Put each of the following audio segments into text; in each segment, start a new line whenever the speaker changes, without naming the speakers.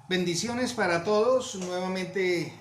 Bendiciones para todos. Nuevamente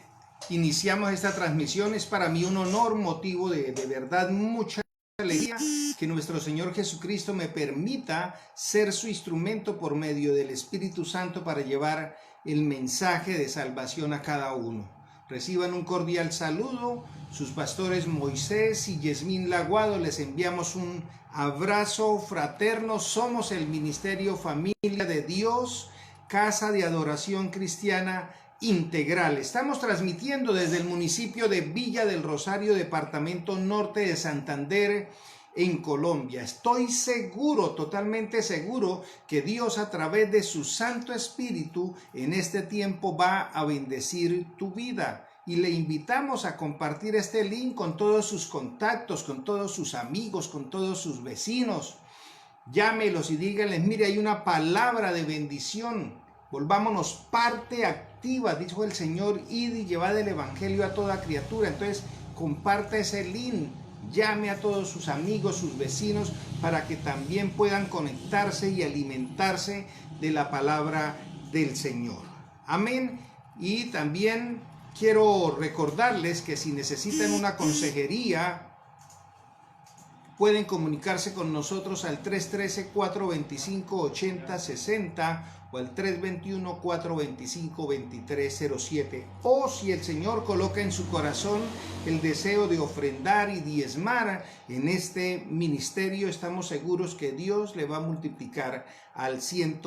iniciamos esta transmisión. Es para mí un honor, motivo de verdad mucha alegría que nuestro Señor Jesucristo me permita ser su instrumento por medio del Espíritu Santo para llevar el mensaje de salvación a cada uno. Reciban un cordial saludo. Sus pastores Moisés y Yasmín Laguado, les enviamos un abrazo fraterno. Somos el Ministerio Familia de Dios, Casa de Adoración Cristiana Integral. Estamos transmitiendo desde el municipio de Villa del Rosario, departamento norte de Santander, en Colombia. Estoy seguro, totalmente seguro, que Dios a través de su Santo Espíritu en este tiempo va a bendecir tu vida. Y le invitamos a compartir este link con todos sus contactos, con todos sus amigos, con todos sus vecinos. Llámelos y díganles, mire, hay una palabra de bendición. Volvámonos parte activa, dijo el Señor, id y llevad el evangelio a toda criatura. Entonces, comparte ese link, llame a todos sus amigos, sus vecinos, para que también puedan conectarse y alimentarse de la palabra del Señor. Amén. Y también quiero recordarles que si necesitan una consejería, pueden comunicarse con nosotros al 313-425-8060 o al 321-425-2307. O si el Señor coloca en su corazón el deseo de ofrendar y diezmar en este ministerio, estamos seguros que Dios le va a multiplicar al 100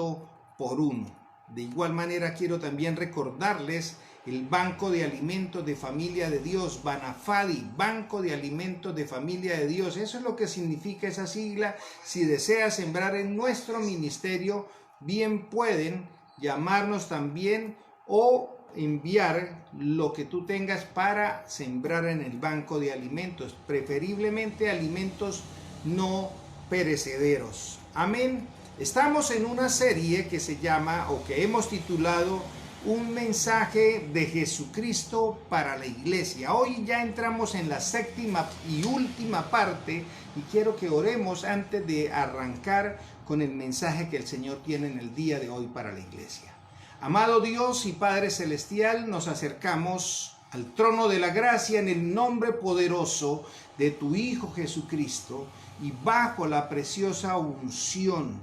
por 1. De igual manera, quiero también recordarles el Banco de Alimentos de Familia de Dios, Banafadi, Banco de Alimentos de Familia de Dios. Eso es lo que significa esa sigla. Si deseas sembrar en nuestro ministerio, bien pueden llamarnos también o enviar lo que tú tengas para sembrar en el Banco de Alimentos, preferiblemente alimentos no perecederos. Amén. Estamos en una serie que se llama, o que hemos titulado, un mensaje de Jesucristo para la iglesia. Hoy ya entramos en la séptima y última parte y quiero que oremos antes de arrancar con el mensaje que el Señor tiene en el día de hoy para la iglesia. Amado Dios y Padre Celestial, nos acercamos al trono de la gracia en el nombre poderoso de tu Hijo Jesucristo y bajo la preciosa unción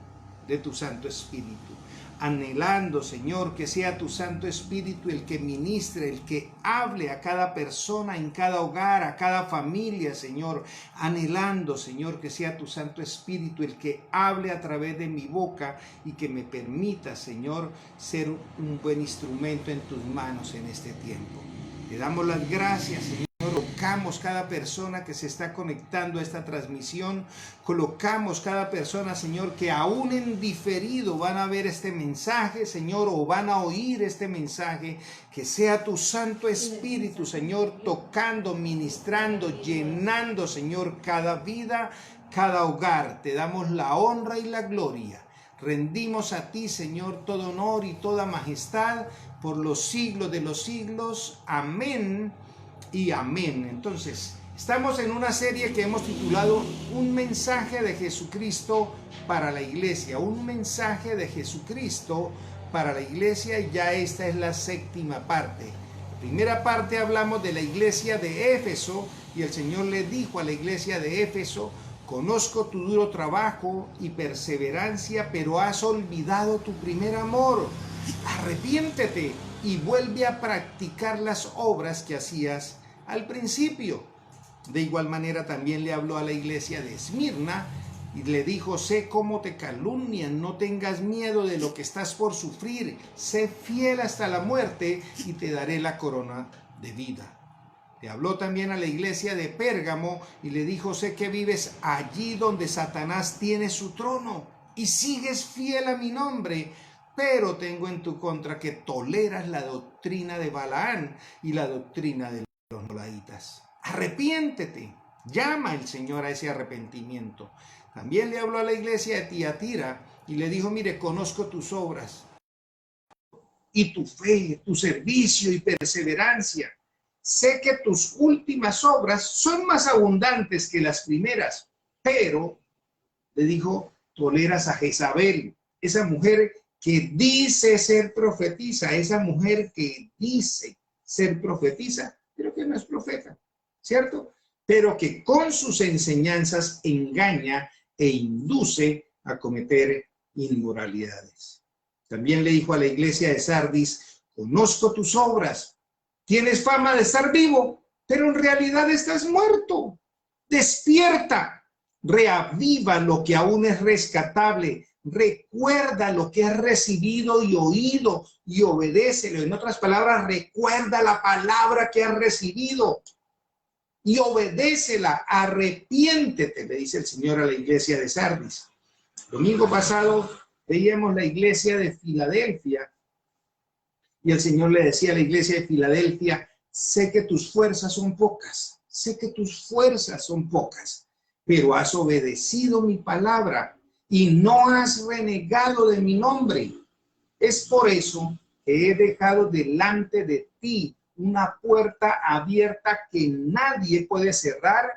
de tu Santo Espíritu. Anhelando, Señor, que sea tu Santo Espíritu el que ministre, el que hable a cada persona, en cada hogar, a cada familia, Señor. Anhelando, Señor, que sea tu Santo Espíritu el que hable a través de mi boca y que me permita, Señor, ser un buen instrumento en tus manos en este tiempo. Te damos las gracias, Señor. Colocamos cada persona que se está conectando a esta transmisión, colocamos cada persona, Señor, que aún en diferido van a ver este mensaje, Señor, o van a oír este mensaje, que sea tu Santo Espíritu, Señor, tocando, ministrando, llenando, Señor, cada vida, cada hogar. Te damos la honra y la gloria. Rendimos a ti, Señor, todo honor y toda majestad por los siglos de los siglos. Amén y amén. Entonces, estamos en una serie que hemos titulado Un mensaje de Jesucristo para la iglesia. Un mensaje de Jesucristo para la iglesia, y ya esta es la séptima parte. La primera parte hablamos de la iglesia de Éfeso y el Señor le dijo a la iglesia de Éfeso: conozco tu duro trabajo y perseverancia, pero has olvidado tu primer amor. Arrepiéntete y vuelve a practicar las obras que hacías al principio. De igual manera también le habló a la iglesia de Esmirna y le dijo: sé cómo te calumnian, no tengas miedo de lo que estás por sufrir, sé fiel hasta la muerte y te daré la corona de vida. Le habló también a la iglesia de Pérgamo y le dijo: sé que vives allí donde Satanás tiene su trono y sigues fiel a mi nombre, pero tengo en tu contra que toleras la doctrina de Balaán y la doctrina de los nicolaítas. Arrepiéntete, llama el Señor a ese arrepentimiento. También le habló a la iglesia de Tiatira y le dijo: mire, conozco tus obras y tu fe, tu servicio y perseverancia. Sé que tus últimas obras son más abundantes que las primeras, pero, le dijo, toleras a Jezabel, esa mujer que dice ser profetisa, esa mujer que dice ser profetisa, pero que no es profeta, ¿cierto? Pero que con sus enseñanzas engaña e induce a cometer inmoralidades. También le dijo a la iglesia de Sardis: conozco tus obras, tienes fama de estar vivo, pero en realidad estás muerto. Despierta, reaviva lo que aún es rescatable, recuerda lo que has recibido y oído y obedécelo. En otras palabras, recuerda la palabra que has recibido y obedécela, arrepiéntete, le dice el Señor a la iglesia de Sardis. Domingo pasado veíamos la iglesia de Filadelfia y el Señor le decía a la iglesia de Filadelfia: sé que tus fuerzas son pocas, sé que tus fuerzas son pocas, pero has obedecido mi palabra y no has renegado de mi nombre. Es por eso que he dejado delante de ti una puerta abierta que nadie puede cerrar,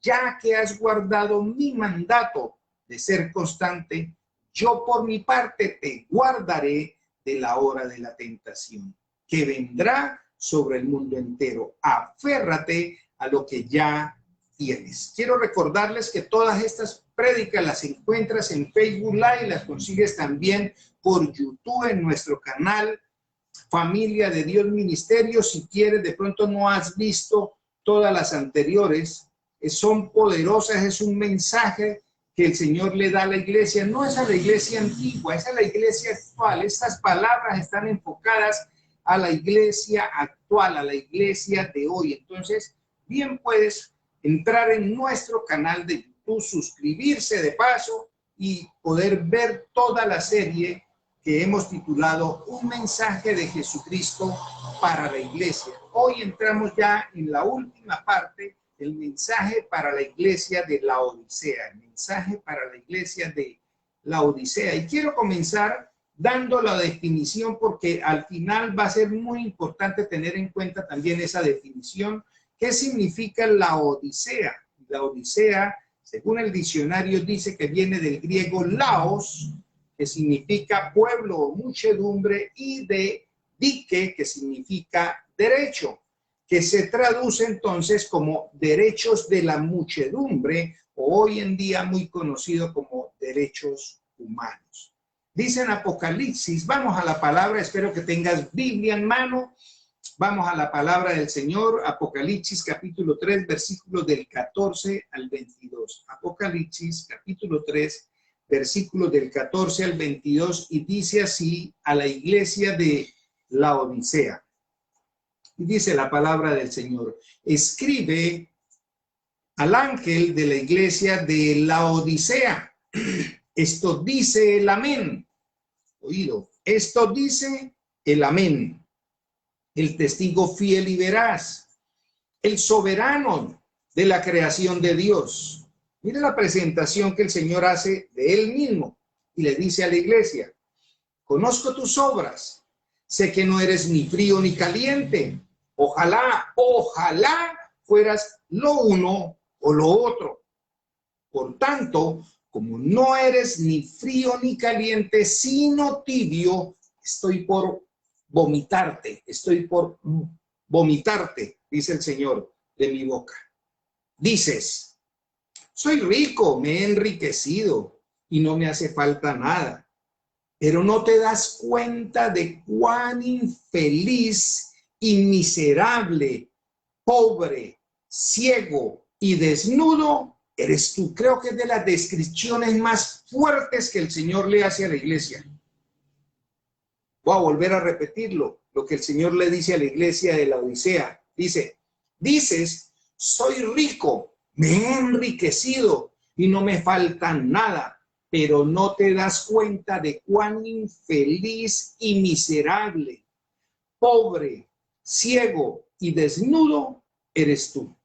ya que has guardado mi mandato de ser constante. Yo por mi parte te guardaré de la hora de la tentación, que vendrá sobre el mundo entero. Aférrate a lo que ya tienes. Quiero recordarles que todas estas prédicas las encuentras en Facebook Live, las consigues también por YouTube en nuestro canal Familia de Dios Ministerio. Si quieres, de pronto no has visto todas las anteriores, son poderosas, es un mensaje que el Señor le da a la iglesia. No es a la iglesia antigua, es a la iglesia actual. Estas palabras están enfocadas a la iglesia actual, a la iglesia de hoy. Entonces, bien puedes entrar en nuestro canal de YouTube, suscribirse de paso y poder ver toda la serie que hemos titulado Un mensaje de Jesucristo para la iglesia. Hoy entramos ya en la última parte, el mensaje para la iglesia de Laodicea, el mensaje para la iglesia de Laodicea. Y quiero comenzar dando la definición, porque al final va a ser muy importante tener en cuenta también esa definición. ¿Qué significa Laodicea? Laodicea, según el diccionario, dice que viene del griego laos, que significa pueblo o muchedumbre, y de dique, que significa derecho, que se traduce entonces como derechos de la muchedumbre, o hoy en día muy conocido como derechos humanos. Dice en Apocalipsis, vamos a la palabra, espero que tengas Biblia en mano, vamos a la palabra del Señor, Apocalipsis capítulo 3, versículos del 14 al 22. Apocalipsis capítulo 3, versículos del 14 al 22, y dice así a la iglesia de Laodicea. Y dice la palabra del Señor: escribe al ángel de la iglesia de Laodicea, esto dice el amén. Oído, esto dice el amén, el testigo fiel y veraz, el soberano de la creación de Dios. Mire la presentación que el Señor hace de él mismo y le dice a la iglesia: conozco tus obras, sé que no eres ni frío ni caliente. Ojalá fueras lo uno o lo otro. Por tanto, como no eres ni frío ni caliente, sino tibio, estoy por vomitarte, dice el Señor, de mi boca. Dices: soy rico, me he enriquecido y no me hace falta nada. Pero no te das cuenta de cuán infeliz y miserable, pobre, ciego y desnudo eres tú. Creo que es de las descripciones más fuertes que el Señor le hace a la iglesia. Voy a volver a repetirlo, lo que el Señor le dice a la iglesia de Laodicea. Dices, soy rico, me he enriquecido y no me falta nada, pero no te das cuenta de cuán infeliz y miserable, pobre, ciego y desnudo eres tú.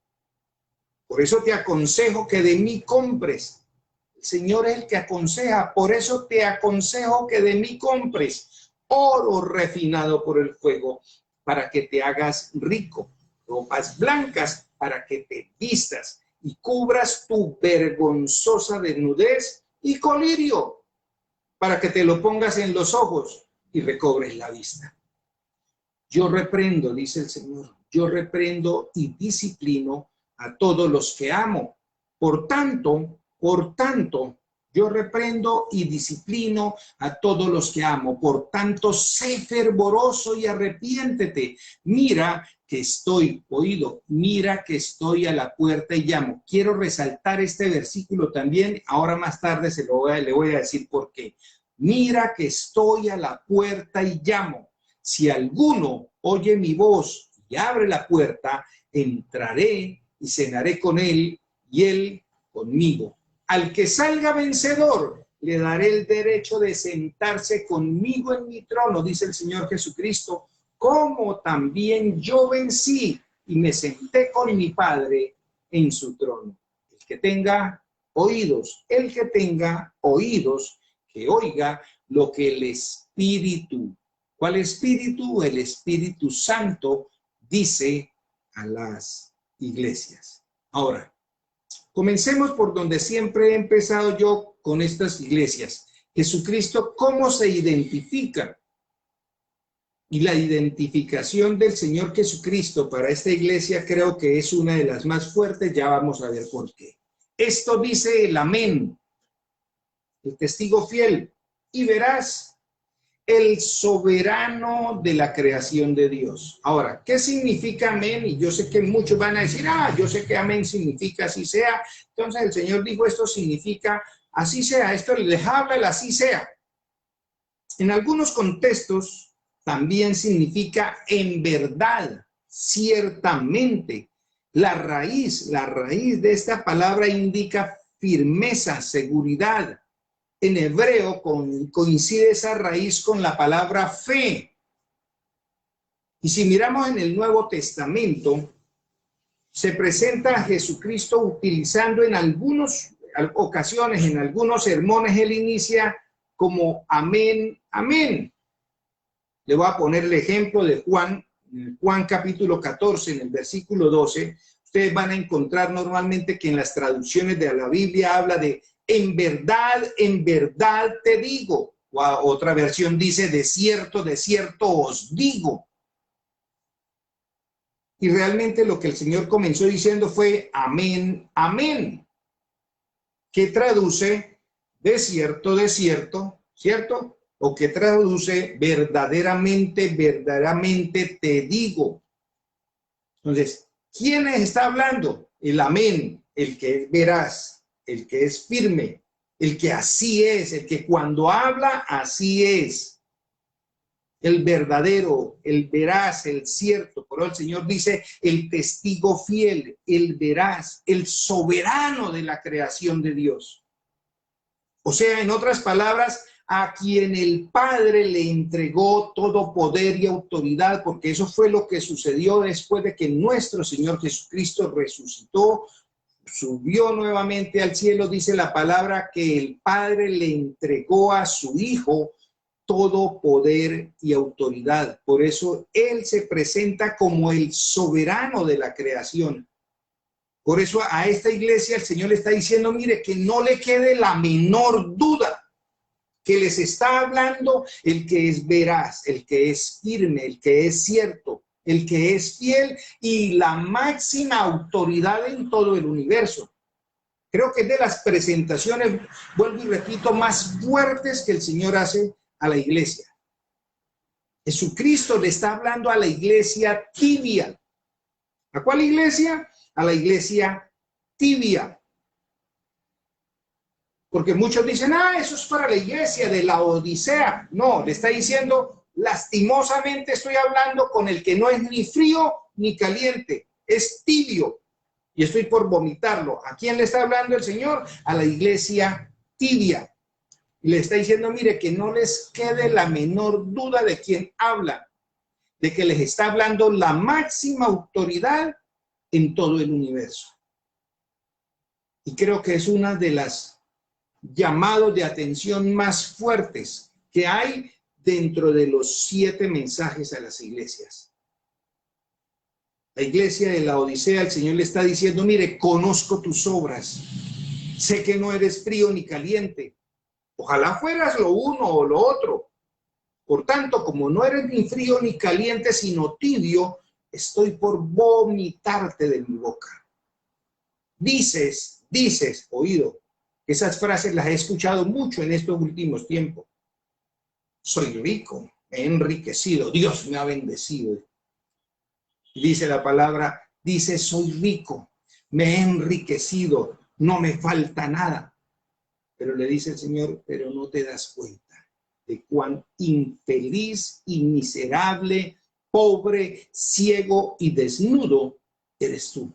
Por eso te aconsejo que de mí compres. El Señor es el que aconseja, por eso te aconsejo que de mí compres oro refinado por el fuego, para que te hagas rico, ropas blancas para que te vistas y cubras tu vergonzosa desnudez, y colirio para que te lo pongas en los ojos y recobres la vista. Yo reprendo, dice el Señor, yo reprendo y disciplino a todos los que amo. Por tanto, yo reprendo y disciplino a todos los que amo. Por tanto, sé fervoroso y arrepiéntete. Mira que estoy, oído, mira que estoy a la puerta y llamo. Quiero resaltar este versículo también. Ahora más tarde le voy a decir por qué. Mira que estoy a la puerta y llamo. Si alguno oye mi voz y abre la puerta, entraré y cenaré con él y él conmigo. Al que salga vencedor, le daré el derecho de sentarse conmigo en mi trono, dice el Señor Jesucristo, como también yo vencí y me senté con mi Padre en su trono. El que tenga oídos, que oiga lo que el Espíritu. ¿Cuál Espíritu? El Espíritu Santo dice a las iglesias. Ahora, comencemos por donde siempre he empezado yo con estas iglesias. Jesucristo, ¿cómo se identifica? Y la identificación del Señor Jesucristo para esta iglesia creo que es una de las más fuertes. Ya vamos a ver por qué. Esto dice el amén, el testigo fiel, y verás, el soberano de la creación de Dios. Ahora, ¿qué significa amén? Y yo sé que muchos van a decir, yo sé que amén significa así sea. Entonces el Señor dijo, esto significa así sea. Esto les habla el así sea. En algunos contextos también significa en verdad, ciertamente. La raíz de esta palabra indica firmeza, seguridad. En hebreo coincide esa raíz con la palabra fe. Y si miramos en el Nuevo Testamento, se presenta a Jesucristo utilizando en algunas ocasiones, en algunos sermones, él inicia como amén, amén. Le voy a poner el ejemplo de Juan capítulo 14, en el versículo 12. Ustedes van a encontrar normalmente que en las traducciones de la Biblia habla de en verdad te digo. O otra versión dice, de cierto os digo. Y realmente lo que el Señor comenzó diciendo fue amén, amén. Que traduce de cierto, ¿cierto? O que traduce verdaderamente te digo. Entonces, ¿quién está hablando? El amén, el que es veraz, el que es firme, el que así es, el que cuando habla así es. El verdadero, el veraz, el cierto. Por eso el Señor dice el testigo fiel, el veraz, el soberano de la creación de Dios. O sea, en otras palabras, a quien el Padre le entregó todo poder y autoridad, porque eso fue lo que sucedió después de que nuestro Señor Jesucristo resucitó, subió nuevamente al cielo. Dice la palabra que el Padre le entregó a su Hijo todo poder y autoridad. Por eso Él se presenta como el soberano de la creación. Por eso a esta iglesia el Señor le está diciendo, mire, que no le quede la menor duda, que les está hablando el que es veraz, el que es firme, el que es cierto, el que es fiel y la máxima autoridad en todo el universo. Creo que es de las presentaciones, vuelvo y repito, más fuertes que el Señor hace a la iglesia. Jesucristo le está hablando a la iglesia tibia. ¿A cuál iglesia? A la iglesia tibia. Porque muchos dicen, eso es para la iglesia de la Odisea. No, le está diciendo, lastimosamente estoy hablando con el que no es ni frío ni caliente, es tibio. Y estoy por vomitarlo. ¿A quién le está hablando el Señor? A la iglesia tibia. Y le está diciendo, mire, que no les quede la menor duda de quién habla, de que les está hablando la máxima autoridad en todo el universo. Y creo que es una de las llamados de atención más fuertes que hay dentro de los 7 mensajes a las iglesias. La iglesia de la Odisea, el Señor le está diciendo, mire, conozco tus obras, sé que no eres frío ni caliente. Ojalá fueras lo uno o lo otro. Por tanto, como no eres ni frío ni caliente, sino tibio, estoy por vomitarte de mi boca. Dices, oído, esas frases las he escuchado mucho en estos últimos tiempos. Soy rico, me he enriquecido, Dios me ha bendecido. Dice la palabra, dice, soy rico, me he enriquecido, no me falta nada. Pero le dice el Señor, pero no te das cuenta de cuán infeliz y miserable, pobre, ciego y desnudo eres tú.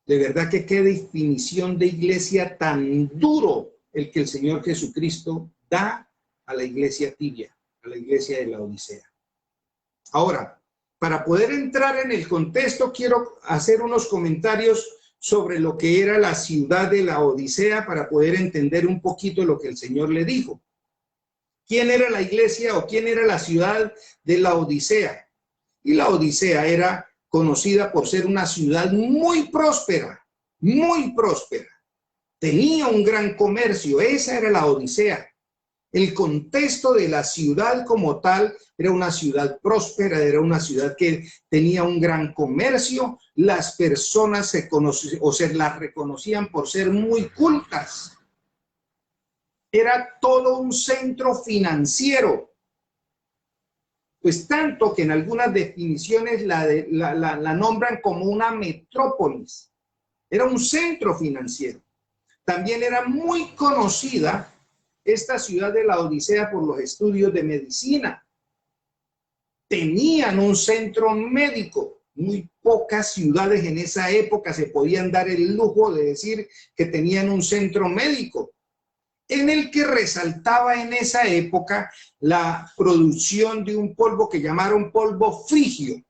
De verdad que qué definición de iglesia tan duro el que el Señor Jesucristo da a la iglesia tibia, a la iglesia de la Odisea. Ahora, para poder entrar en el contexto, quiero hacer unos comentarios sobre lo que era la ciudad de la Odisea para poder entender un poquito lo que el Señor le dijo. ¿Quién era la iglesia o quién era la ciudad de la Odisea? Y la Odisea era conocida por ser una ciudad muy próspera, muy próspera. Tenía un gran comercio, esa era la Odisea. El contexto de la ciudad como tal era una ciudad próspera, era una ciudad que tenía un gran comercio. Las personas se conocían, o sea, las reconocían por ser muy cultas. Era todo un centro financiero. Pues tanto que en algunas definiciones la nombran como una metrópolis. Era un centro financiero. También era muy conocida esta ciudad de la Odisea por los estudios de medicina. Tenían un centro médico. Muy pocas ciudades en esa época se podían dar el lujo de decir que tenían un centro médico, en el que resaltaba en esa época la producción de un polvo que llamaron polvo frigio,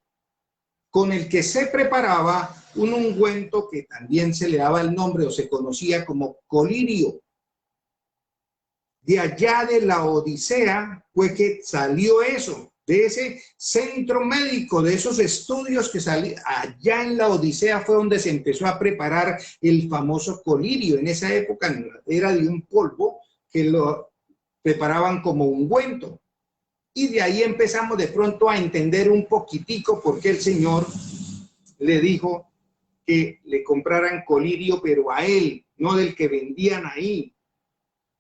con el que se preparaba un ungüento que también se le daba el nombre o se conocía como colirio. De allá de la Odisea fue que salió eso, de ese centro médico, de esos estudios que salían allá en la Odisea fue donde se empezó a preparar el famoso colirio. En esa época era de un polvo que lo preparaban como ungüento. Y de ahí empezamos de pronto a entender un poquitico por qué el Señor le dijo que le compraran colirio, pero a él, no del que vendían ahí.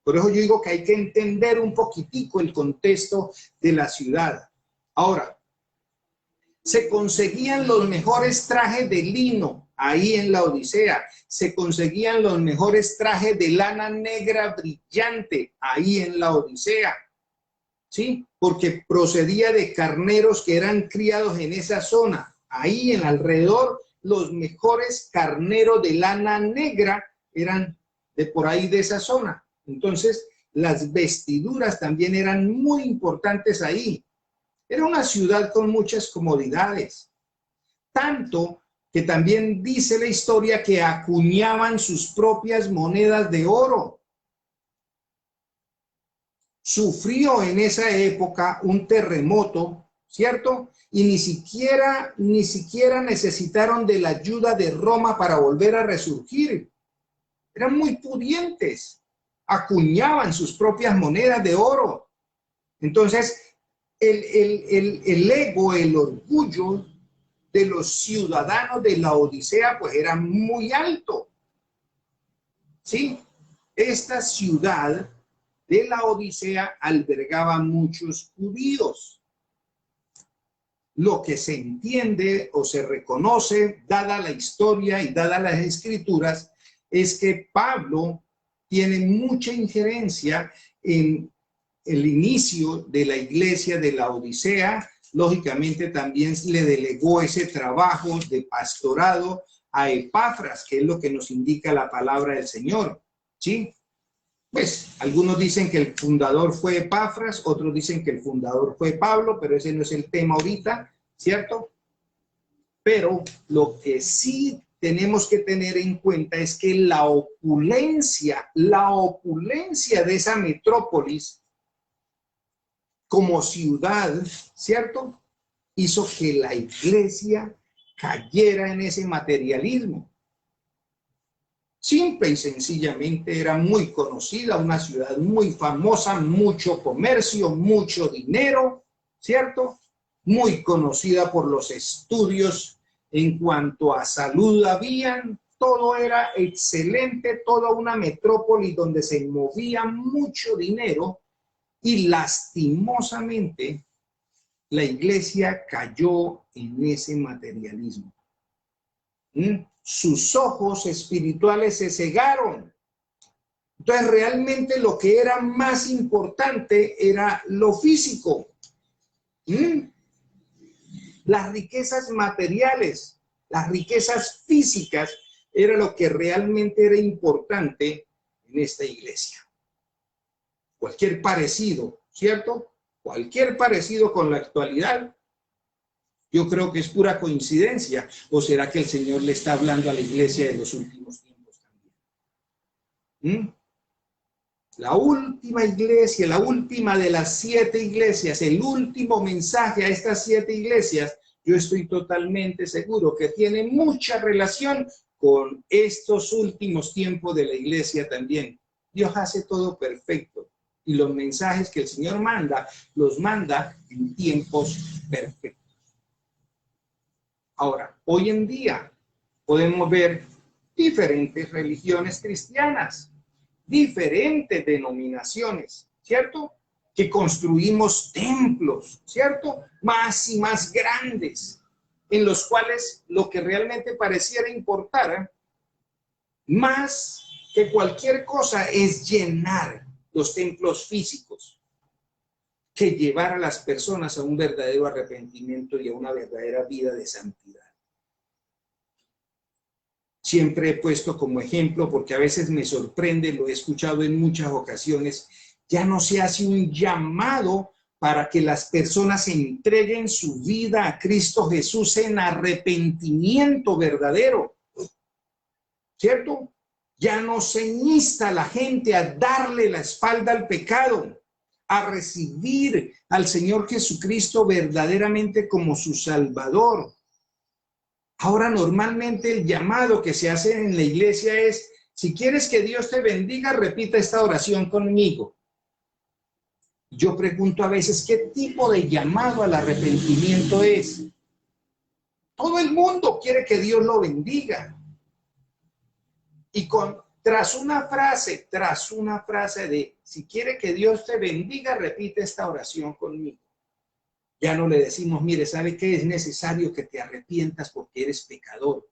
Por eso yo digo que hay que entender un poquitico el contexto de la ciudad. Ahora, se conseguían los mejores trajes de lino ahí en la Odisea, se conseguían los mejores trajes de lana negra brillante ahí en la Odisea, ¿sí? Porque procedía de carneros que eran criados en esa zona, ahí en alrededor, los mejores carneros de lana negra eran de por ahí de esa zona. Entonces, las vestiduras también eran muy importantes ahí. Era una ciudad con muchas comodidades, tanto que también dice la historia que acuñaban sus propias monedas de oro. Sufrió en esa época un terremoto, ¿cierto? Y ni siquiera necesitaron de la ayuda de Roma para volver a resurgir. Eran muy pudientes, acuñaban sus propias monedas de oro. Entonces, el ego, el orgullo de los ciudadanos de la Odisea, pues era muy alto. ¿Sí? Esta ciudad de la Odisea albergaba muchos judíos. Lo que se entiende o se reconoce, dada la historia y dadas las escrituras, es que Pablo tiene mucha injerencia en el inicio de la iglesia de la Odisea. Lógicamente también le delegó ese trabajo de pastorado a Epafras, que es lo que nos indica la palabra del Señor, ¿sí? Pues algunos dicen que el fundador fue Epafras, otros dicen que el fundador fue Pablo, pero ese no es el tema ahorita, ¿cierto? Pero lo que sí tenemos que tener en cuenta es que la opulencia de esa metrópolis como ciudad, ¿cierto? Hizo que la iglesia cayera en ese materialismo. Simple y sencillamente era muy conocida, una ciudad muy famosa, mucho comercio, mucho dinero, ¿cierto? Muy conocida por los estudios en cuanto a salud habían, todo era excelente, toda una metrópoli donde se movía mucho dinero y lastimosamente la iglesia cayó en ese materialismo. Sus ojos espirituales se cegaron. Entonces realmente lo que era más importante era lo físico. Las riquezas materiales, las riquezas físicas, era lo que realmente era importante en esta iglesia. Cualquier parecido, ¿cierto? Cualquier parecido con la actualidad, yo creo que es pura coincidencia. ¿O será que el Señor le está hablando a la iglesia de los últimos tiempos también? La última iglesia, la última de las 7 iglesias, el último mensaje a estas 7 iglesias, yo estoy totalmente seguro que tiene mucha relación con estos últimos tiempos de la iglesia también. Dios hace todo perfecto y los mensajes que el Señor manda, los manda en tiempos perfectos. Ahora, hoy en día podemos ver diferentes religiones cristianas, diferentes denominaciones, ¿cierto? Que construimos templos, ¿cierto? Más y más grandes, en los cuales lo que realmente pareciera importar, más que cualquier cosa, es llenar los templos físicos, que llevar a las personas a un verdadero arrepentimiento y a una verdadera vida de santidad. Siempre he puesto como ejemplo, porque a veces me sorprende, lo he escuchado en muchas ocasiones, ya no se hace un llamado para que las personas entreguen su vida a Cristo Jesús en arrepentimiento verdadero, ¿cierto? Ya no se insta a la gente a darle la espalda al pecado, a recibir al Señor Jesucristo verdaderamente como su Salvador. Ahora normalmente el llamado que se hace en la iglesia es: si quieres que Dios te bendiga, repita esta oración conmigo. Yo pregunto a veces, ¿qué tipo de llamado al arrepentimiento es? Todo el mundo quiere que Dios lo bendiga. Y tras una frase de: si quiere que Dios te bendiga, repite esta oración conmigo. Ya no le decimos: mire, ¿sabe qué? Es necesario que te arrepientas porque eres pecador,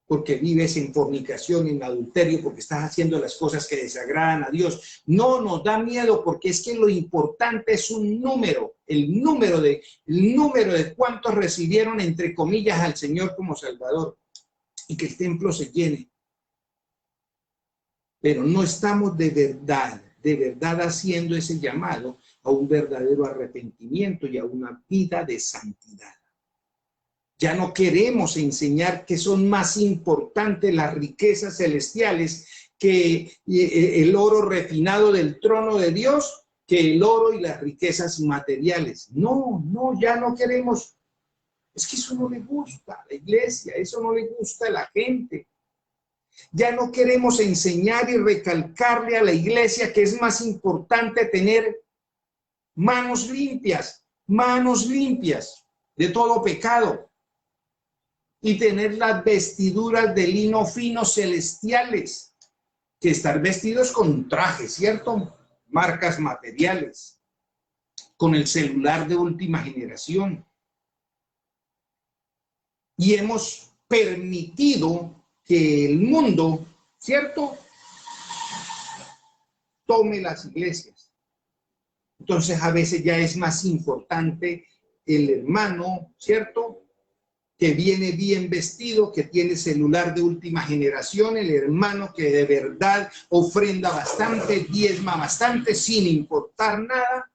porque vives en fornicación, en adulterio, porque estás haciendo las cosas que desagradan a Dios. No nos da miedo, porque es que lo importante es un número, el número de cuántos recibieron, entre comillas, al Señor como Salvador, y que el templo se llene. Pero no estamos de verdad haciendo ese llamado a un verdadero arrepentimiento y a una vida de santidad. Ya no queremos enseñar que son más importantes las riquezas celestiales que el oro refinado del trono de Dios, que el oro y las riquezas materiales. No, ya no queremos. Es que eso no le gusta a la iglesia, eso no le gusta a la gente. Ya no queremos enseñar y recalcarle a la iglesia que es más importante tener manos limpias de todo pecado, y tener las vestiduras de lino fino celestiales, que estar vestidos con trajes, ¿cierto? Marcas materiales, con el celular de última generación. Y hemos permitido que el mundo, ¿cierto?, tome las iglesias. Entonces a veces ya es más importante el hermano, ¿cierto?, que viene bien vestido, que tiene celular de última generación, el hermano que de verdad ofrenda bastante, diezma bastante, sin importar nada,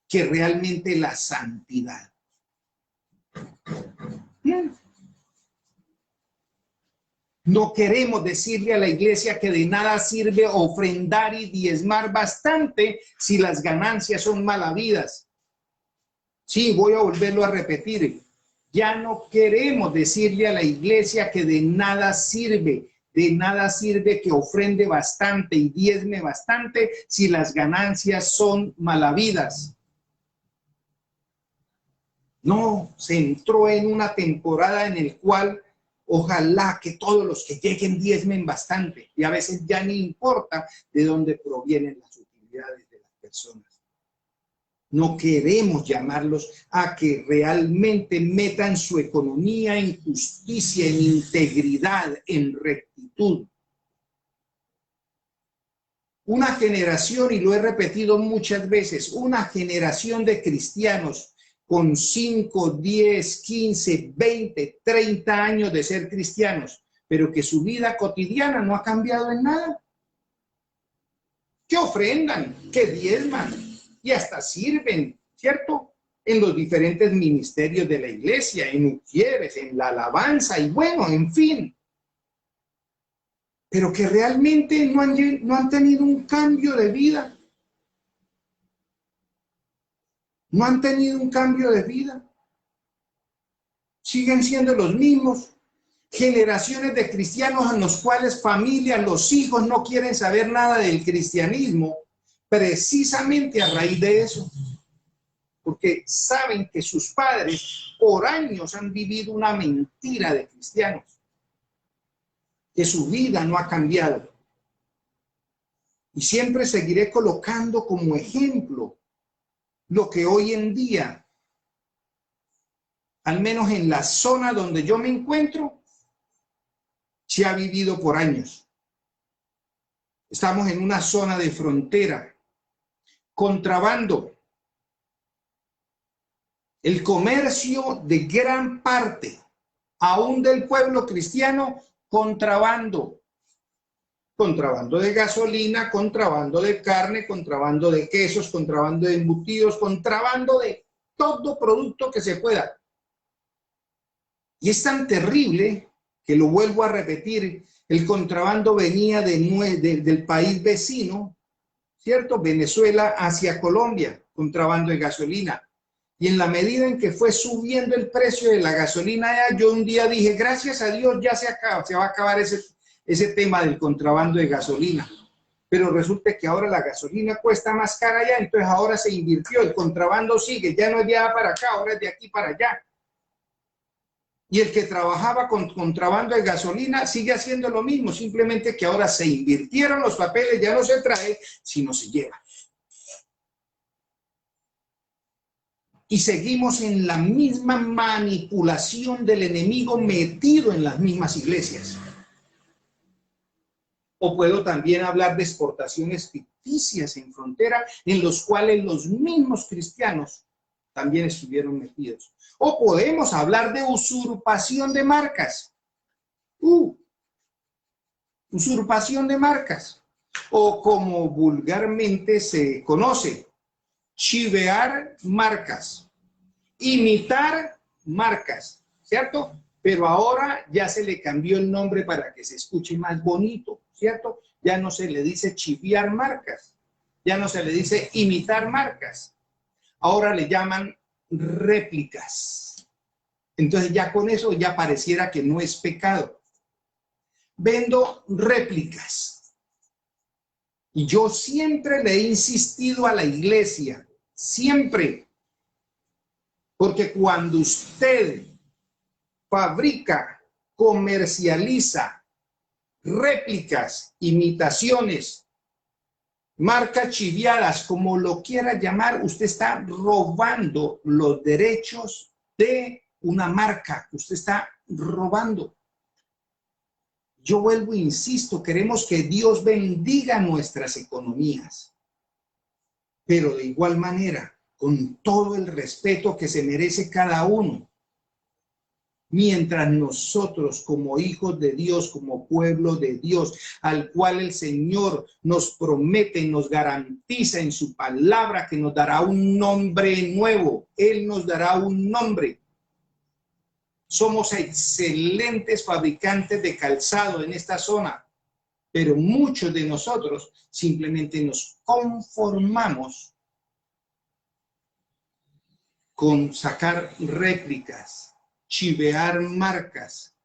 que realmente la santidad. No queremos decirle a la iglesia que de nada sirve ofrendar y diezmar bastante si las ganancias son mal habidas. Sí, voy a volverlo a repetir. Ya no queremos decirle a la iglesia que de nada sirve De nada sirve que ofrende bastante y diezme bastante si las ganancias son malavidas. No, se entró en una temporada en el cual ojalá que todos los que lleguen diezmen bastante, y a veces ya ni importa de dónde provienen las utilidades de las personas. No queremos llamarlos a que realmente metan su economía en justicia, en integridad, en rectitud. Una generación, y lo he repetido muchas veces, una generación de cristianos con 5, 10, 15, 20, 30 años de ser cristianos, pero que su vida cotidiana no ha cambiado en nada. Que ofrendan, que diezman y hasta sirven, ¿cierto? En los diferentes ministerios de la iglesia, en ujieres, en la alabanza y bueno, en fin. Pero que realmente no han tenido un cambio de vida. No han tenido un cambio de vida. Siguen siendo los mismos. Generaciones de cristianos en los cuales familias, los hijos no quieren saber nada del cristianismo, precisamente a raíz de eso. Porque saben que sus padres por años han vivido una mentira de cristianos. Que su vida no ha cambiado. Y siempre seguiré colocando como ejemplo lo que hoy en día, al menos en la zona donde yo me encuentro, se ha vivido por años. Estamos en una zona de frontera. Contrabando. El comercio de gran parte, aún del pueblo cristiano, contrabando. Contrabando de gasolina, contrabando de carne, contrabando de quesos, contrabando de embutidos, contrabando de todo producto que se pueda. Y es tan terrible que lo vuelvo a repetir, el contrabando venía del país vecino, ¿cierto? Venezuela hacia Colombia, contrabando de gasolina. Y en la medida en que fue subiendo el precio de la gasolina, yo un día dije, gracias a Dios ya se va a acabar ese tema del contrabando de gasolina. Pero resulta que ahora la gasolina cuesta más cara allá, entonces ahora se invirtió, el contrabando sigue, ya no es de allá para acá, ahora es de aquí para allá. Y el que trabajaba con contrabando de gasolina sigue haciendo lo mismo, simplemente que ahora se invirtieron los papeles, ya no se trae, sino se lleva. Y seguimos en la misma manipulación del enemigo metido en las mismas iglesias. O puedo también hablar de exportaciones ficticias en frontera, en los cuales los mismos cristianos también estuvieron metidos. O podemos hablar de usurpación de marcas. Usurpación de marcas. O como vulgarmente se conoce, chivear marcas, imitar marcas, ¿cierto? Pero ahora ya se le cambió el nombre para que se escuche más bonito, ¿cierto? Ya no se le dice chiviar marcas, ya no se le dice imitar marcas, ahora le llaman réplicas. Entonces ya con eso ya pareciera que no es pecado. Vendo réplicas. Y yo siempre le he insistido a la iglesia, siempre, porque cuando usted fabrica, comercializa réplicas, imitaciones, marcas chiviadas, como lo quiera llamar, usted está robando los derechos de una marca, usted está robando. Yo vuelvo e insisto, queremos que Dios bendiga nuestras economías, pero de igual manera, con todo el respeto que se merece cada uno, mientras nosotros como hijos de Dios, como pueblo de Dios, al cual el Señor nos promete, nos garantiza en su palabra que nos dará un nombre nuevo, Él nos dará un nombre. Somos excelentes fabricantes de calzado en esta zona, pero muchos de nosotros simplemente nos conformamos con sacar réplicas, chivear marcas,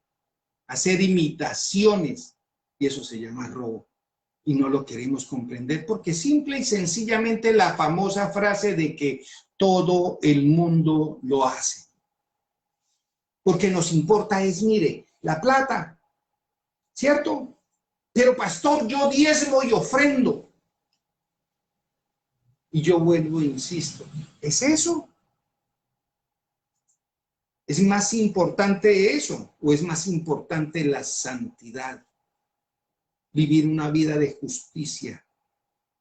hacer imitaciones, Y eso se llama robo. Y no lo queremos comprender porque simple y sencillamente la famosa frase de que todo el mundo lo hace. Porque nos importa es, mire, la plata, ¿cierto? Pero pastor, yo diezmo y ofrendo. Y yo vuelvo e insisto, ¿es eso? ¿Es más importante eso o es más importante la santidad? Vivir una vida de justicia,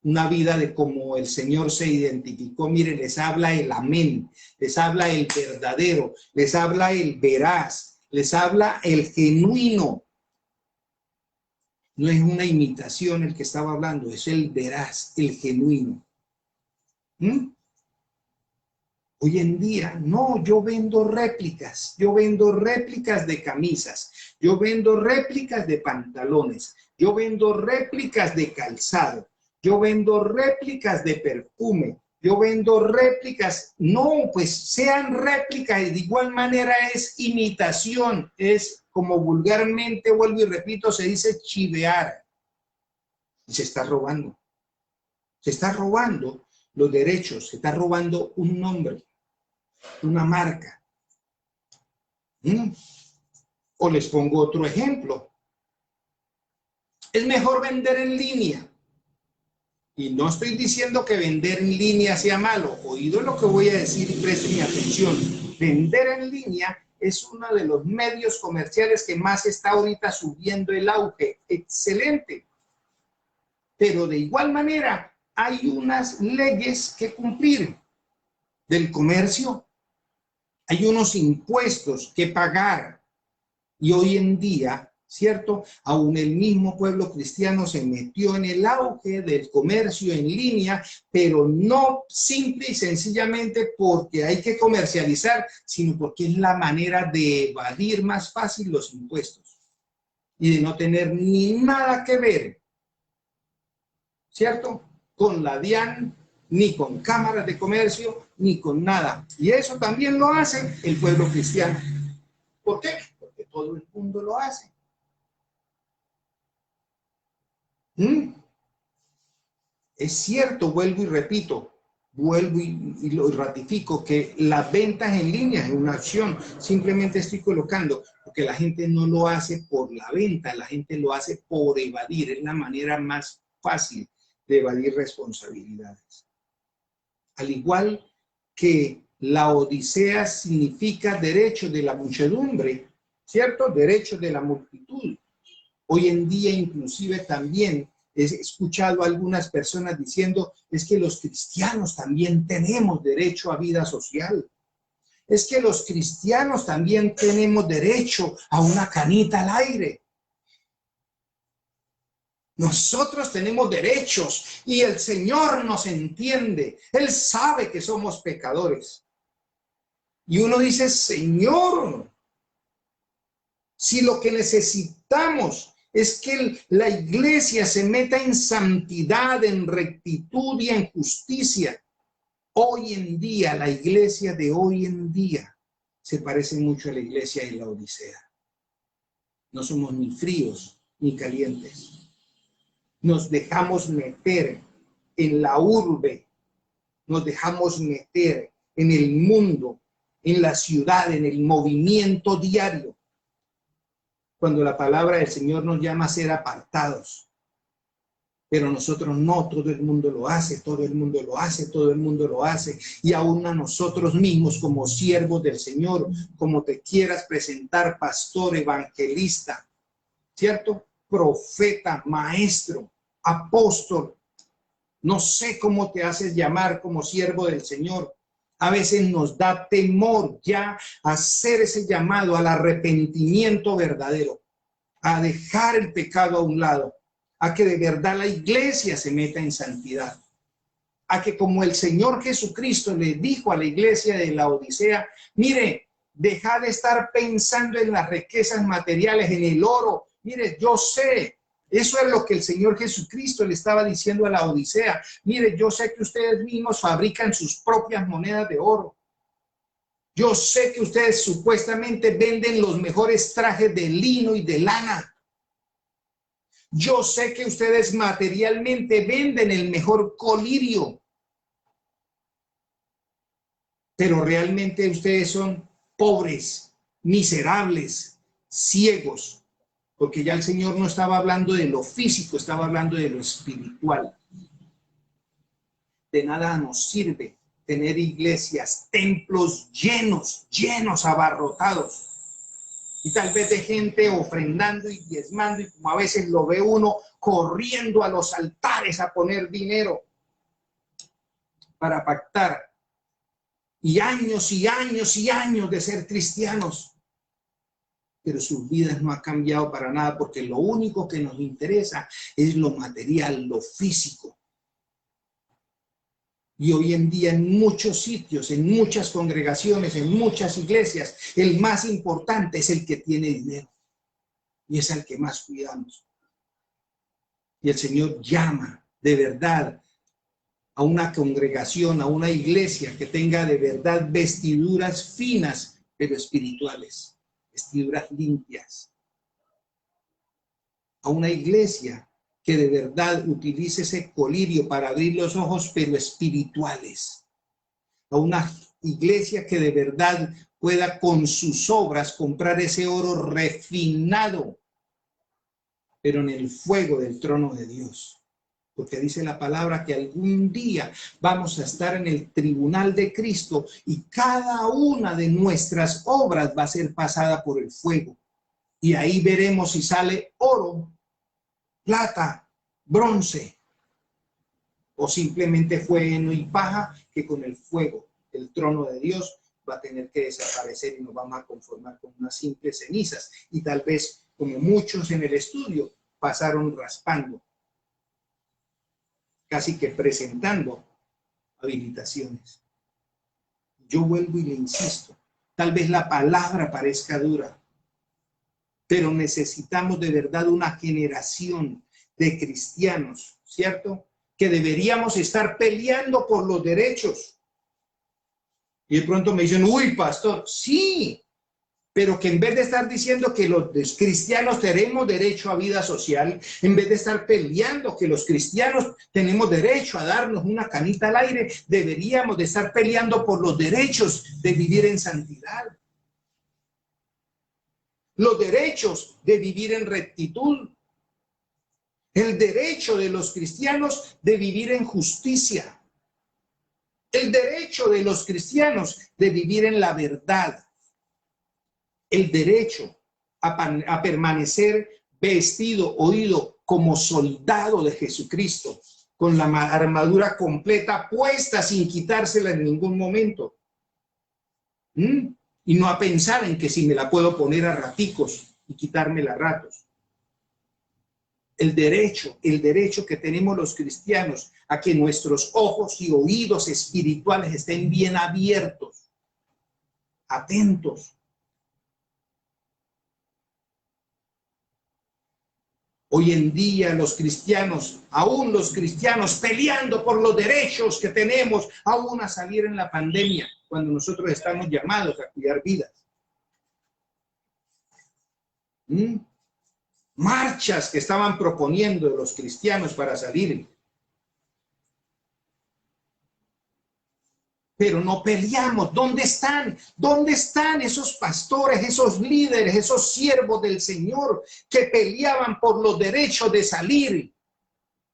una vida de como el Señor se identificó. Mire, les habla el amén, les habla el verdadero, les habla el veraz, les habla el genuino. No es una imitación el que estaba hablando, es el veraz, el genuino. Hoy en día, no, yo vendo réplicas de camisas, yo vendo réplicas de pantalones, yo vendo réplicas de calzado, yo vendo réplicas de perfume, yo vendo réplicas, no, pues sean réplicas, de igual manera es imitación, es como vulgarmente, vuelvo y repito, se dice chivear, y se está robando los derechos, se está robando un nombre, una marca. O les pongo otro ejemplo. Es mejor vender en línea. Y no estoy diciendo que vender en línea sea malo. Oído lo que voy a decir y presten atención. Vender en línea es uno de los medios comerciales que más está ahorita subiendo el auge. Excelente. Pero de igual manera hay unas leyes que cumplir del comercio. Hay unos impuestos que pagar y hoy en día, ¿cierto? Aún el mismo pueblo cristiano se metió en el auge del comercio en línea, pero no simple y sencillamente porque hay que comercializar, sino porque es la manera de evadir más fácil los impuestos y de no tener ni nada que ver, ¿cierto? Con la DIAN, ni con cámaras de comercio, ni con nada. Y eso también lo hace el pueblo cristiano. ¿Por qué? Porque todo el mundo lo hace. Es cierto, vuelvo y repito, vuelvo y lo ratifico, que las ventas en línea es una opción. Simplemente estoy colocando, porque la gente no lo hace por la venta, la gente lo hace por evadir. Es la manera más fácil de evadir responsabilidades. Al igual que la odisea significa derecho de la muchedumbre, ¿cierto? Derecho de la multitud. Hoy en día inclusive también he escuchado a algunas personas diciendo es que los cristianos también tenemos derecho a vida social. Es que los cristianos también tenemos derecho a una canita al aire. Nosotros tenemos derechos y el Señor nos entiende. Él sabe que somos pecadores. Y uno dice, Señor, si lo que necesitamos es que la iglesia se meta en santidad, en rectitud y en justicia. Hoy en día, la iglesia de hoy en día se parece mucho a la iglesia de la Odisea. No somos ni fríos ni calientes. Nos dejamos meter en la urbe, nos dejamos meter en el mundo, en la ciudad, en el movimiento diario. Cuando la palabra del Señor nos llama a ser apartados. Pero nosotros no, todo el mundo lo hace, todo el mundo lo hace, todo el mundo lo hace. Y aún a nosotros mismos como siervos del Señor, como te quieras presentar, pastor, evangelista, ¿cierto? Profeta, maestro, apóstol. No sé cómo te haces llamar como siervo del Señor. A veces nos da temor ya hacer ese llamado al arrepentimiento verdadero, a dejar el pecado a un lado, a que de verdad la iglesia se meta en santidad, a que como el Señor Jesucristo le dijo a la iglesia de la Odisea, mire, deja de estar pensando en las riquezas materiales, en el oro. Mire, yo sé, eso es lo que el Señor Jesucristo le estaba diciendo a la Odisea. Mire, yo sé que ustedes mismos fabrican sus propias monedas de oro. Yo sé que ustedes supuestamente venden los mejores trajes de lino y de lana. Yo sé que ustedes materialmente venden el mejor colirio, pero realmente ustedes son pobres, miserables, ciegos, porque ya el Señor no estaba hablando de lo físico, estaba hablando de lo espiritual. De nada nos sirve tener iglesias, templos llenos, abarrotados, y tal vez de gente ofrendando y diezmando, y como a veces lo ve uno corriendo a los altares a poner dinero para pactar, y años y años y años de ser cristianos, pero sus vidas no han cambiado para nada, porque lo único que nos interesa es lo material, lo físico. Y hoy en día en muchos sitios, en muchas congregaciones, en muchas iglesias, el más importante es el que tiene dinero. Y es al que más cuidamos. Y el Señor llama de verdad a una congregación, a una iglesia que tenga de verdad vestiduras finas, pero espirituales, vestiduras limpias. A una iglesia que de verdad utilice ese colirio para abrir los ojos, pero espirituales. A una iglesia que de verdad pueda con sus obras comprar ese oro refinado, pero en el fuego del trono de Dios. Porque dice la palabra que algún día vamos a estar en el tribunal de Cristo y cada una de nuestras obras va a ser pasada por el fuego. Y ahí veremos si sale oro, plata, bronce, o simplemente fue heno y paja que con el fuego del trono de Dios va a tener que desaparecer y nos vamos a conformar con unas simples cenizas. Y tal vez, como muchos en el estudio, pasaron raspando, casi que presentando habilitaciones. Yo vuelvo y le insisto, tal vez la palabra parezca dura, pero necesitamos de verdad una generación de cristianos, ¿cierto? Que deberíamos estar peleando por los derechos. Y de pronto me dicen, uy, pastor, sí, pero que en vez de estar diciendo que los cristianos tenemos derecho a vida social, en vez de estar peleando que los cristianos tenemos derecho a darnos una canita al aire, deberíamos de estar peleando por los derechos de vivir en santidad, los derechos de vivir en rectitud, el derecho de los cristianos de vivir en justicia, el derecho de los cristianos de vivir en la verdad, el derecho a permanecer vestido, oído como soldado de Jesucristo, con la armadura completa puesta sin quitársela en ningún momento. Y no a pensar en que si me la puedo poner a raticos y quitármela a ratos. El derecho que tenemos los cristianos a que nuestros ojos y oídos espirituales estén bien abiertos, atentos. Hoy en día los cristianos, aún los cristianos peleando por los derechos que tenemos, aún a salir en la pandemia, cuando nosotros estamos llamados a cuidar vidas. Marchas que estaban proponiendo los cristianos para salir. Pero no peleamos. ¿Dónde están? ¿Dónde están esos pastores, esos líderes, esos siervos del Señor que peleaban por los derechos de salir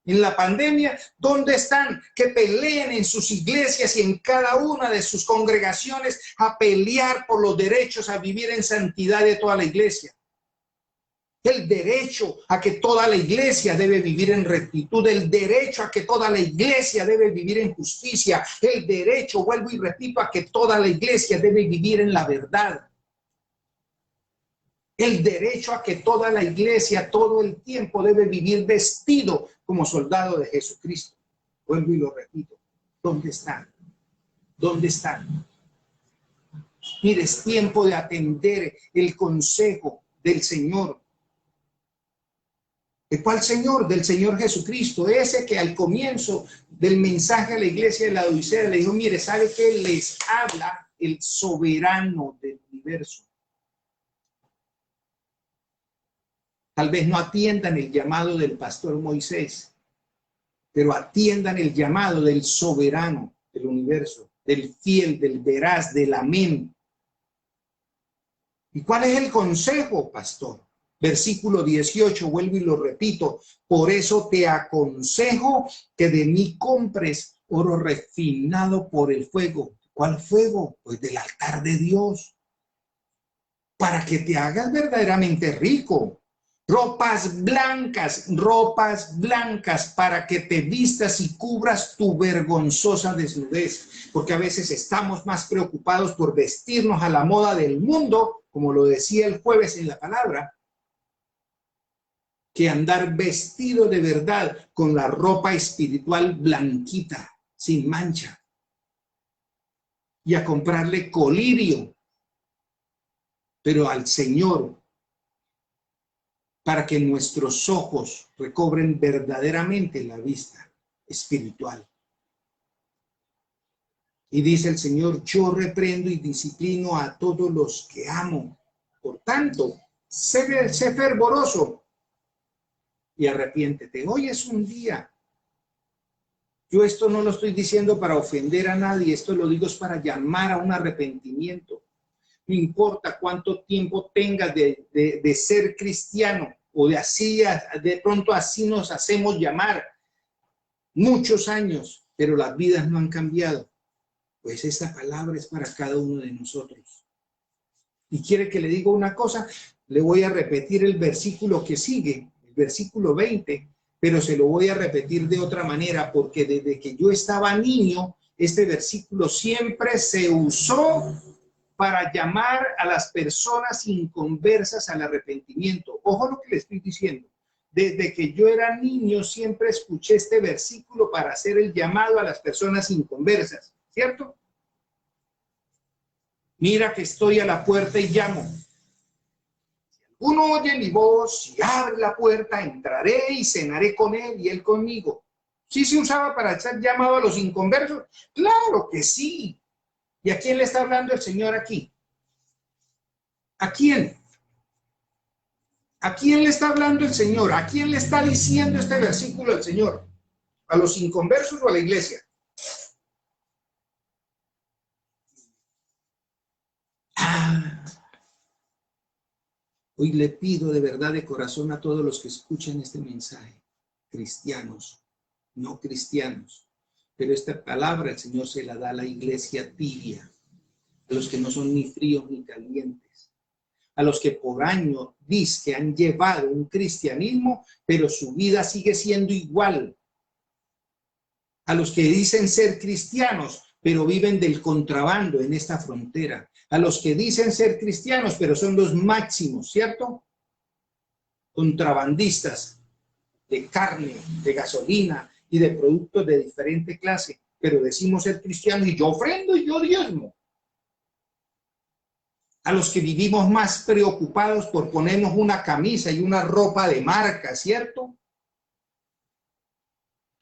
en la pandemia? ¿Dónde están? Que peleen en sus iglesias y en cada una de sus congregaciones a pelear por los derechos a vivir en santidad de toda la iglesia. El derecho a que toda la iglesia debe vivir en rectitud, el derecho a que toda la iglesia debe vivir en justicia, el derecho, vuelvo y repito, a que toda la iglesia debe vivir en la verdad. El derecho a que toda la iglesia todo el tiempo debe vivir vestido como soldado de Jesucristo. Vuelvo y lo repito. ¿Dónde están? ¿Dónde están? Mire, es tiempo de atender el consejo del Señor. ¿De cuál Señor? Del Señor Jesucristo, ese que al comienzo del mensaje a la iglesia de la Odisea le dijo, mire, ¿sabe qué? Les habla el soberano del universo. Tal vez no atiendan el llamado del pastor Moisés, pero atiendan el llamado del soberano del universo, del fiel, del veraz, del amén. ¿Y cuál es el consejo, pastor? Versículo 18, vuelvo y lo repito. Por eso te aconsejo que de mí compres oro refinado por el fuego. ¿Cuál fuego? Pues del altar de Dios. Para que te hagas verdaderamente rico. Ropas blancas, para que te vistas y cubras tu vergonzosa desnudez. Porque a veces estamos más preocupados por vestirnos a la moda del mundo, como lo decía el jueves en la palabra, que andar vestido de verdad con la ropa espiritual blanquita, sin mancha. Y a comprarle colirio, pero al Señor, para que nuestros ojos recobren verdaderamente la vista espiritual. Y dice el Señor, yo reprendo y disciplino a todos los que amo. Por tanto, sé fervoroso y arrepiéntete. Hoy es un día. Yo esto no lo estoy diciendo para ofender a nadie, esto lo digo es para llamar a un arrepentimiento. No importa cuánto tiempo tengas de ser cristiano o de pronto así nos hacemos llamar, muchos años, pero las vidas no han cambiado. Pues esta palabra es para cada uno de nosotros. Y quiere que le diga una cosa, le voy a repetir el versículo que sigue, el versículo 20, pero se lo voy a repetir de otra manera, porque desde que yo estaba niño, este versículo siempre se usó para llamar a las personas inconversas al arrepentimiento. Ojo lo que le estoy diciendo. Desde que yo era niño siempre escuché este versículo para hacer el llamado a las personas inconversas, ¿cierto? Mira que estoy a la puerta y llamo. Si alguno oye mi voz y abre la puerta, entraré y cenaré con él y él conmigo. ¿Sí se usaba para hacer llamado a los inconversos? Claro que sí. ¿Y a quién le está hablando el Señor aquí? ¿A quién? ¿A quién le está hablando el Señor? ¿A quién le está diciendo este versículo el Señor? ¿A los inconversos o a la iglesia? Hoy le pido de verdad de corazón a todos los que escuchan este mensaje, cristianos, no cristianos, pero esta palabra el Señor se la da a la iglesia tibia, a los que no son ni fríos ni calientes, a los que por años dicen que han llevado un cristianismo, pero su vida sigue siendo igual, a los que dicen ser cristianos, pero viven del contrabando en esta frontera, a los que dicen ser cristianos, pero son los máximos, ¿cierto? Contrabandistas de carne, de gasolina y de productos de diferente clase, pero decimos ser cristianos y yo ofrendo y yo diezmo. A los que vivimos más preocupados por ponernos una camisa y una ropa de marca, ¿cierto?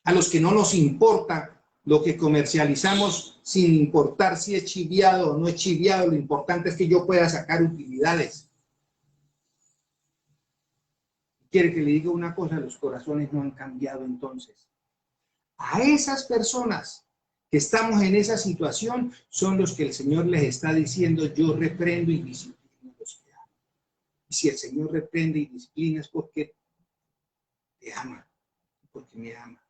A los que no nos importa lo que comercializamos sin importar si es chiviado o no es chiviado, lo importante es que yo pueda sacar utilidades. Quiere que le diga una cosa, los corazones no han cambiado entonces. A esas personas que estamos en esa situación son los que el Señor les está diciendo, yo reprendo y disciplino a los que amo. Y si el Señor reprende y disciplina es porque te ama, porque me ama.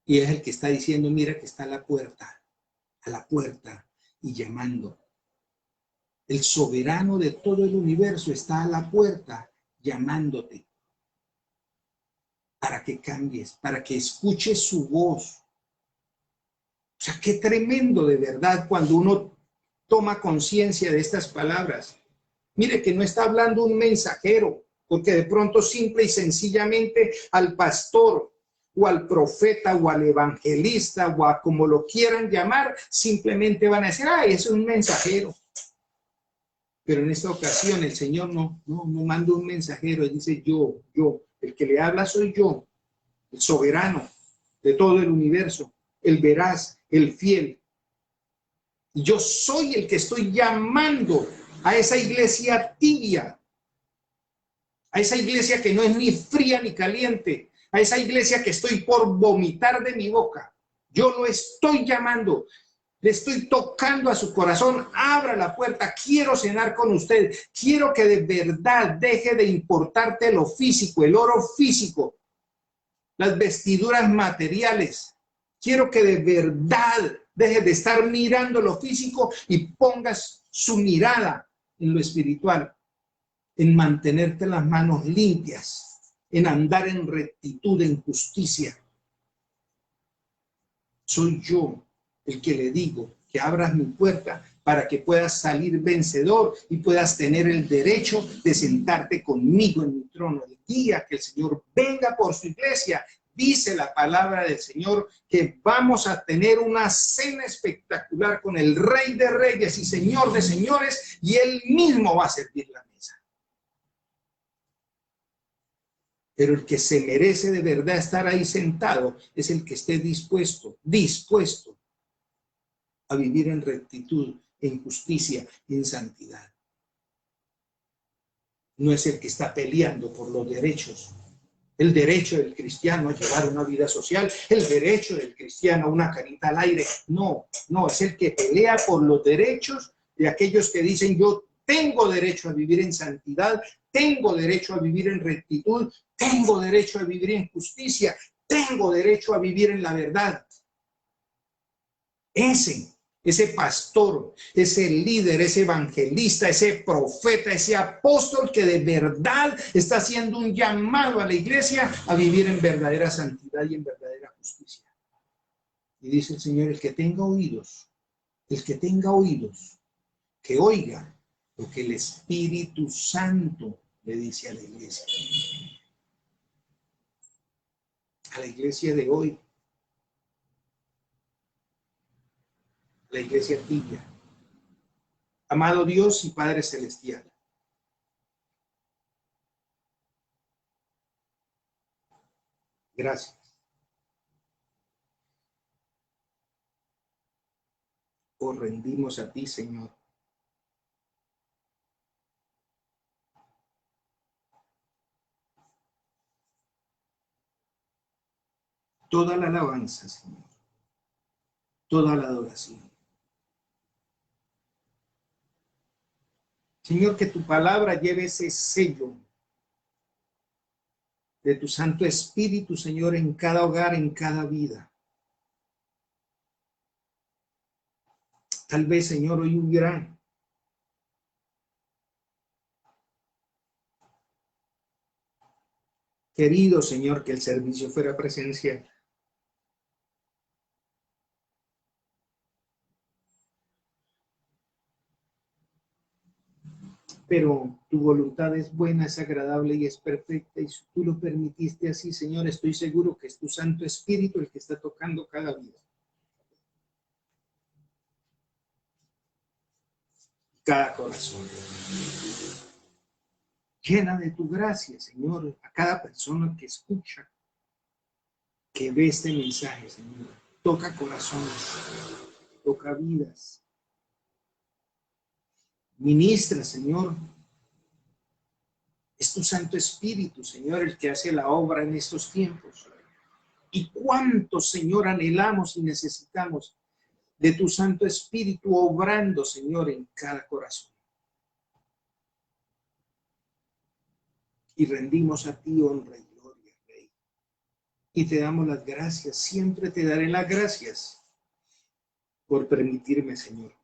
Y es el que está diciendo, mira que está a la puerta y llamando. El soberano de todo el universo está a la puerta llamándote para que cambies, para que escuches su voz. O sea, qué tremendo de verdad cuando uno toma conciencia de estas palabras. Mire que no está hablando un mensajero, porque de pronto simple y sencillamente al pastor o al profeta o al evangelista o a como lo quieran llamar, simplemente van a decir, es un mensajero. Pero en esta ocasión el Señor no manda un mensajero, él dice yo, el que le habla soy yo, el soberano de todo el universo, el veraz, el fiel. Y yo soy el que estoy llamando a esa iglesia tibia, a esa iglesia que no es ni fría ni caliente, a esa iglesia que estoy por vomitar de mi boca. Yo lo estoy llamando, le estoy tocando a su corazón. Abra la puerta, quiero cenar con usted, quiero que de verdad deje de importarte lo físico, el oro físico, las vestiduras materiales. Quiero que de verdad deje de estar mirando lo físico y pongas su mirada en lo espiritual, en mantenerte las manos limpias, en andar en rectitud, en justicia. Soy yo el que le digo que abras mi puerta para que puedas salir vencedor y puedas tener el derecho de sentarte conmigo en mi trono. El día que el Señor venga por su iglesia, dice la palabra del Señor que vamos a tener una cena espectacular con el Rey de Reyes y Señor de Señores, y Él mismo va a servir la mesa. Pero el que se merece de verdad estar ahí sentado es el que esté dispuesto a vivir en rectitud, en justicia y en santidad. No es el que está peleando por los derechos. El derecho del cristiano a llevar una vida social, el derecho del cristiano a una carita al aire. No, es el que pelea por los derechos de aquellos que dicen: yo tengo derecho a vivir en santidad, tengo derecho a vivir en rectitud, tengo derecho a vivir en justicia, tengo derecho a vivir en la verdad. Ese pastor, ese líder, ese evangelista, ese profeta, ese apóstol que de verdad está haciendo un llamado a la iglesia a vivir en verdadera santidad y en verdadera justicia. Y dice el Señor: el que tenga oídos, que oiga lo que el Espíritu Santo le dice a la iglesia. A la iglesia de hoy. La iglesia tibia. Amado Dios y Padre Celestial, gracias. Os rendimos a ti, Señor. Toda la alabanza, Señor. Toda la adoración. Señor, que tu palabra lleve ese sello de tu Santo Espíritu, Señor, en cada hogar, en cada vida. Tal vez, Señor, hoy hubiera querido, Señor, que el servicio fuera presencial. Pero tu voluntad es buena, es agradable y es perfecta, y si tú lo permitiste así, Señor, estoy seguro que es tu Santo Espíritu el que está tocando cada vida. Cada corazón. Llena de tu gracia, Señor, a cada persona que escucha, que ve este mensaje, Señor. Toca corazones, toca vidas. Ministra, Señor. Es tu Santo Espíritu, Señor, el que hace la obra en estos tiempos. Y cuánto, Señor, anhelamos y necesitamos de tu Santo Espíritu obrando, Señor, en cada corazón. Y rendimos a ti honra y gloria, Rey. Y te damos las gracias, siempre te daré las gracias por permitirme, Señor,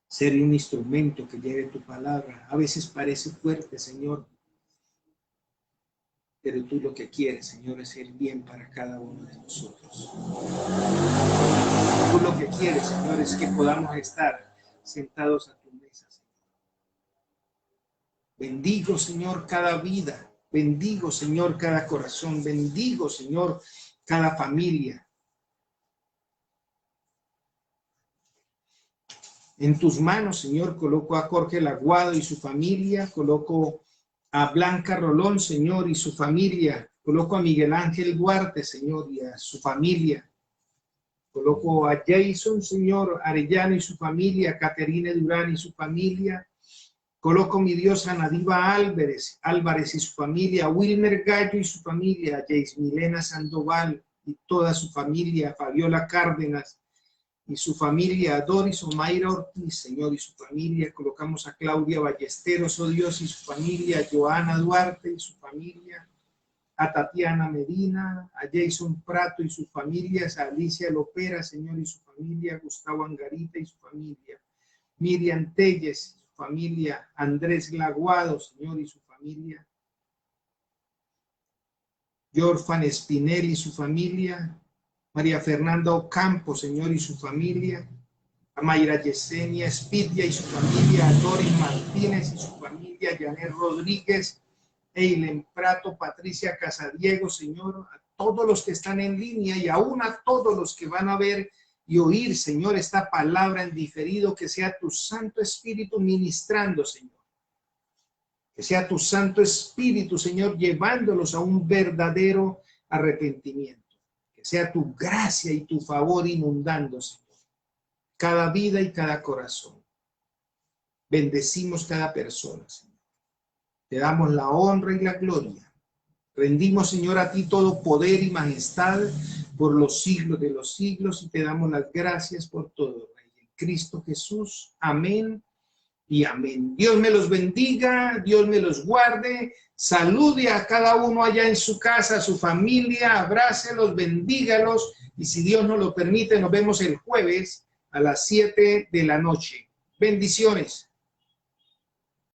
ser un instrumento que lleve tu palabra. A veces parece fuerte, Señor, pero tú lo que quieres, Señor, es el bien para cada uno de nosotros. Tú lo que quieres, Señor, es que podamos estar sentados a tu mesa, Señor. Bendigo, Señor, cada vida. Bendigo, Señor, cada corazón. Bendigo, Señor, cada familia. En tus manos, Señor, coloco a Jorge Laguado y su familia. Coloco a Blanca Rolón, Señor, y su familia. Coloco a Miguel Ángel Duarte, Señor, y a su familia. Coloco a Jason, Señor, Arellano y su familia, a Caterine Durán y su familia, Coloco, mi Dios, a Nadiva Álvarez y su familia, a Wilmer Gallo y su familia, a Jace Milena Sandoval y toda su familia, a Fabiola Cárdenas y su familia, a Doris Omaira Ortiz, Señor, y su familia. Colocamos a Claudia Ballesteros, oh Dios, y su familia, a Joana Duarte y su familia, a Tatiana Medina, a Jason Prato y sus familias, a Alicia Lopera, Señor, y su familia, a Gustavo Angarita y su familia, Miriam Telles y su familia, Andrés Laguado, Señor, y su familia, Yorfan Espinel y su familia, María Fernanda Ocampo, Señor, y su familia, a Mayra Yesenia Espitia y su familia, a Doris Martínez y su familia, Janet Rodríguez, Eilen Prato, Patricia Casadiego, Señor, a todos los que están en línea y aún a todos los que van a ver y oír, Señor, esta palabra en diferido, que sea tu Santo Espíritu ministrando, Señor. Que sea tu Santo Espíritu, Señor, llevándolos a un verdadero arrepentimiento. Que sea tu gracia y tu favor inundando, Señor, cada vida y cada corazón. Bendecimos cada persona, Señor. Te damos la honra y la gloria. Rendimos, Señor, a ti todo poder y majestad por los siglos de los siglos y te damos las gracias por todo, Rey. En Cristo Jesús. Amén y amén. Dios me los bendiga, Dios me los guarde. Salude a cada uno allá en su casa, a su familia, abrácelos, bendígalos y si Dios nos lo permite, nos vemos el jueves a las 7 de la noche. Bendiciones.